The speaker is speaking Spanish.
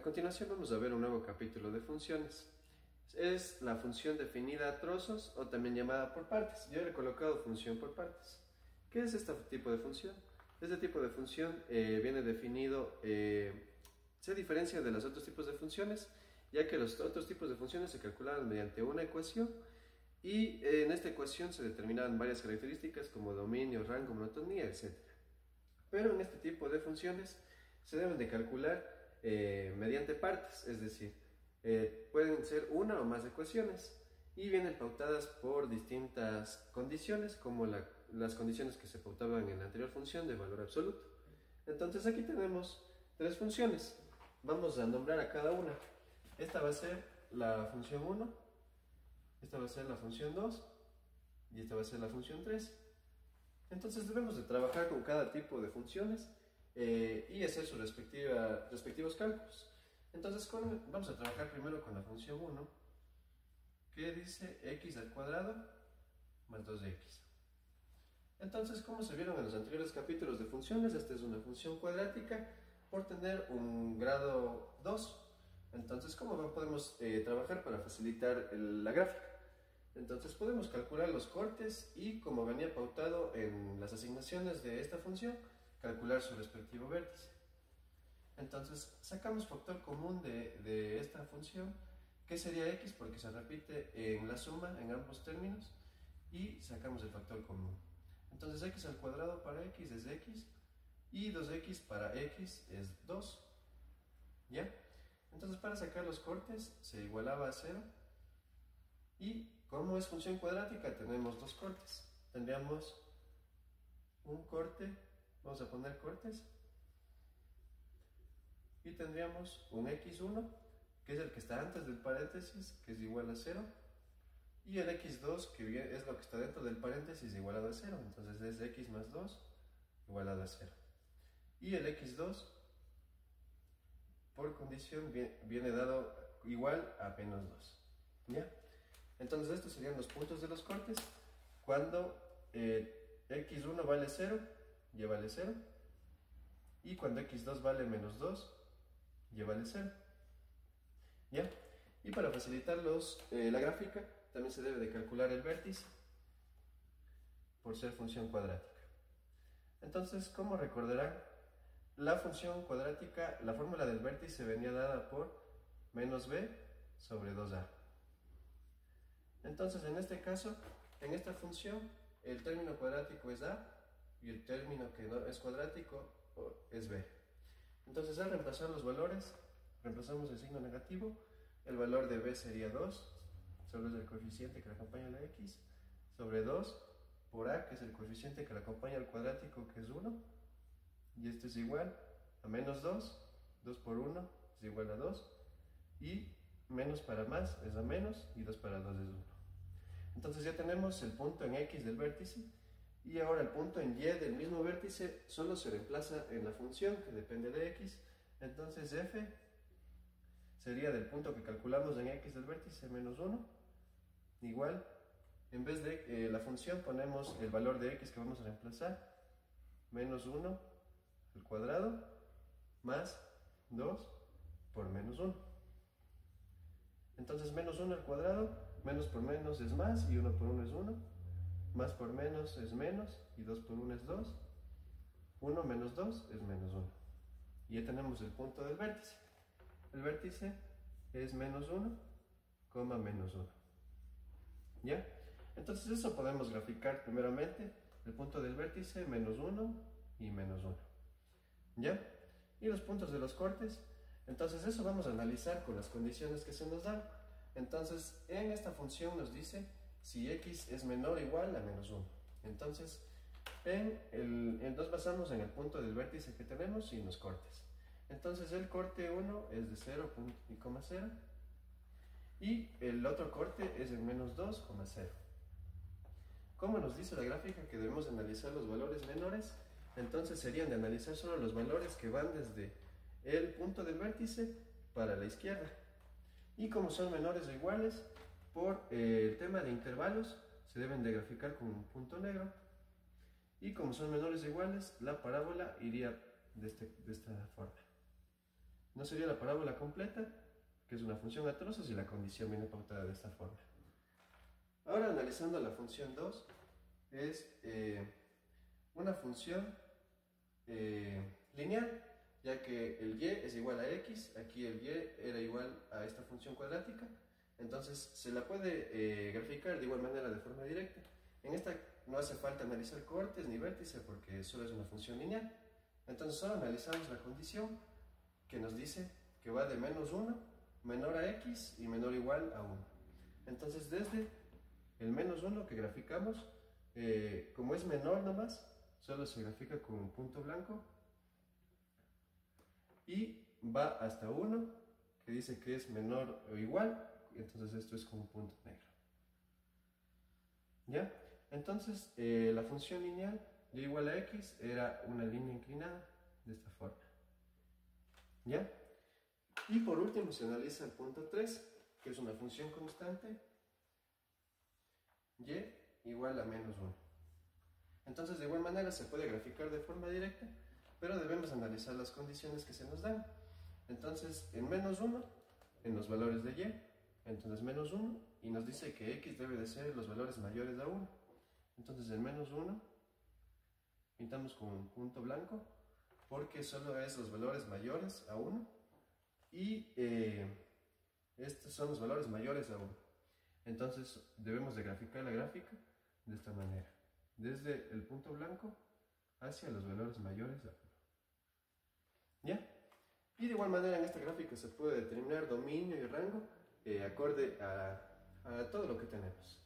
A continuación vamos a ver un nuevo capítulo de funciones. Es la función definida a trozos o también llamada por partes. Yo le he colocado función por partes. ¿Qué es este tipo de función? Este tipo de función viene definido, se diferencia de los otros tipos de funciones, ya que los otros tipos de funciones se calculaban mediante una ecuación y en esta ecuación se determinaban varias características como dominio, rango, monotonía, etc. Pero en este tipo de funciones se deben de calcular mediante partes, es decir, pueden ser una o más ecuaciones y vienen pautadas por distintas condiciones, como las condiciones que se pautaban en la anterior función de valor absoluto. Entonces aquí tenemos tres funciones. Vamos a nombrar a cada una. Esta va a ser la función 1, esta va a ser la función 2 y esta va a ser la función 3. Entonces debemos de trabajar con cada tipo de funciones y hacer sus respectivos cálculos. Entonces vamos a trabajar primero con la función 1, que dice x al cuadrado más 2x. Entonces, como se vieron en los anteriores capítulos de funciones, esta es una función cuadrática por tener un grado 2. Entonces, ¿cómo podemos trabajar para facilitar la gráfica? Entonces podemos calcular los cortes y, como venía pautado en las asignaciones de esta función, calcular su respectivo vértice. Entonces sacamos factor común de esta función, que sería x porque se repite en la suma en ambos términos, y sacamos el factor común. Entonces x al cuadrado para x es x y 2x para x es 2. ¿Ya? Entonces para sacar los cortes se igualaba a 0 y como es función cuadrática tenemos dos cortes. Tendríamos un corte, vamos a poner cortes, y tendríamos un x1, que es el que está antes del paréntesis, que es igual a 0, y el x2, que es lo que está dentro del paréntesis, igualado a 0. Entonces es x más 2 igualado a 0. Y el x2, por condición, viene dado igual a menos 2. ¿Ya? Entonces estos serían los puntos de los cortes. Cuando x1 vale 0, ya vale 0. Y cuando x2 vale menos 2, ya vale 0. ¿Ya? Y para facilitar la gráfica, también se debe de calcular el vértice, por ser función cuadrática. Entonces, como recordarán, la función cuadrática, la fórmula del vértice venía dada por menos b sobre 2a. Entonces, en este caso, en esta función, el término cuadrático es a y el término que no es cuadrático es b. Entonces, al reemplazar los valores, reemplazamos el signo negativo. El valor de b sería 2, solo es el coeficiente que le acompaña a la x, sobre 2 por a, que es el coeficiente que le acompaña al cuadrático, que es 1. Y esto es igual a menos 2, 2 por 1 es igual a 2. Y menos para más es a menos, y 2 para 2 es 1. Entonces ya tenemos el punto en x del vértice, y ahora el punto en y del mismo vértice solo se reemplaza en la función que depende de x. Entonces f sería del punto que calculamos en x del vértice menos 1, igual, en vez de la función ponemos el valor de x que vamos a reemplazar, menos 1 al cuadrado más 2 por menos 1. Entonces menos 1 al cuadrado, menos por menos es más, y 1 por 1 es 1, más por menos es menos, y 2 por 1 es 2, 1 menos 2 es menos 1. Y ya tenemos el punto del vértice. El vértice es menos 1, menos 1. ¿Ya? Entonces eso podemos graficar primeramente, el punto del vértice, menos 1 y menos 1. ¿Ya? Y los puntos de los cortes. Entonces eso vamos a analizar con las condiciones que se nos dan. Entonces en esta función nos dice si x es menor o igual a menos 1. Entonces nos basamos en el punto del vértice que tenemos y en los cortes. Entonces el corte 1 es de 0,0 y el otro corte es en menos 2,0. Como nos dice la gráfica que debemos analizar los valores menores, entonces serían de analizar solo los valores que van desde el punto del vértice para la izquierda. Y como son menores o iguales, por el tema de intervalos, se deben de graficar con un punto negro. Y como son menores o iguales, la parábola iría de esta forma. No sería la parábola completa, que es una función a trozos, y la condición viene pautada de esta forma. Ahora, analizando la función 2, es una función lineal, ya que el y es igual a x, aquí el y era igual a esta función cuadrática, entonces se la puede graficar de igual manera de forma directa. En esta no hace falta analizar coortes ni vértice porque solo es una función lineal. Entonces solo analizamos la condición que nos dice que va de -1, menor a x y menor o igual a 1. Entonces desde el -1 que graficamos, como es menor nomás, solo se grafica con un punto blanco, y va hasta 1, que dice que es menor o igual, entonces esto es con un punto negro. ¿Ya? Entonces la función lineal de igual a x era una línea inclinada de esta forma. ¿Ya? Y por último se analiza el punto 3, que es una función constante y igual a -1. Entonces de igual manera se puede graficar de forma directa, pero debemos analizar las condiciones que se nos dan. Entonces en -1, en los valores de y, entonces -1, y nos dice que x debe de ser los valores mayores a 1. Entonces en -1 pintamos con un punto blanco, porque solo es los valores mayores a 1, y estos son los valores mayores a 1. Entonces debemos de graficar la gráfica de esta manera, desde el punto blanco hacia los valores mayores a 1. ¿Ya? Y de igual manera en esta gráfica se puede determinar dominio y rango acorde a todo lo que tenemos.